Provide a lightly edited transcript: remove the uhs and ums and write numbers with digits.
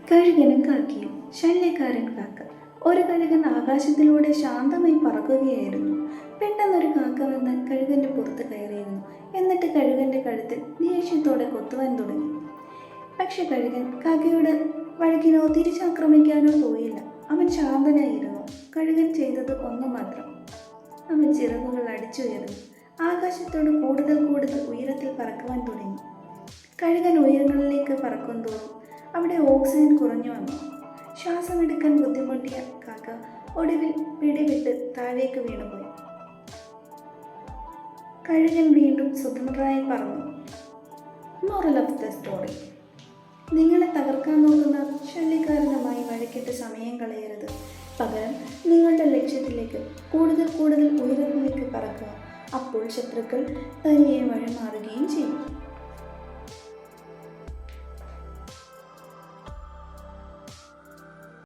കഴുകനും കാക്കയും. ശല്യക്കാരൻ കാക്ക. ഒരു കഴുകൻ ആകാശത്തിലൂടെ ശാന്തമായി പറക്കുകയായിരുന്നു. പെട്ടെന്നൊരു കാക്ക വന്ന് കഴുകന്റെ പുറത്ത് കയറിയിരുന്നു. എന്നിട്ട് കഴുകന്റെ കഴുത്തിൽ ദേഷ്യത്തോടെ കൊത്തുവാൻ തുടങ്ങി. പക്ഷെ കഴുകൻ കാക്കയോട് വഴക്കിനോ തിരിച്ചാക്രമിക്കാനോ പോയില്ല. അവൻ ശാന്തനായിരുന്നു. കഴുകൻ ചെയ്തത് ഒന്നു മാത്രം. അവൻ ചിറകുകൾ അടിച്ചുയർന്നു ആകാശത്തോട് കൂടുതൽ കൂടുതൽ ഉയരത്തിൽ പറക്കുവാൻ തുടങ്ങി. കഴുകൻ ഉയരങ്ങളിലേക്ക് പറക്കും തോറും അവിടെ ഓക്സിജൻ കുറഞ്ഞു വന്നു. ശ്വാസമെടുക്കാൻ ബുദ്ധിമുട്ടിയ കാക്ക ഒടുവിൽ പിടിവിട്ട് താഴേക്ക് വീണുപോയി. കഴുകൻ വീണ്ടും സ്വതന്ത്രനായി പറന്നു. മോറൽ ഓഫ് ദ സ്റ്റോറി: നിങ്ങളെ തകർക്കാൻ നോക്കുന്ന ശല്യക്കാരനുമായി വഴക്കിട്ട് സമയം കളയരുത്. പകരം നിങ്ങളുടെ ലക്ഷ്യത്തിലേക്ക് കൂടുതൽ കൂടുതൽ ഉയരങ്ങളിലേക്ക് പറക്കുക. അപ്പോൾ ശത്രുക്കൾ തനിയെ വഴിമാറുകയും ചെയ്യും.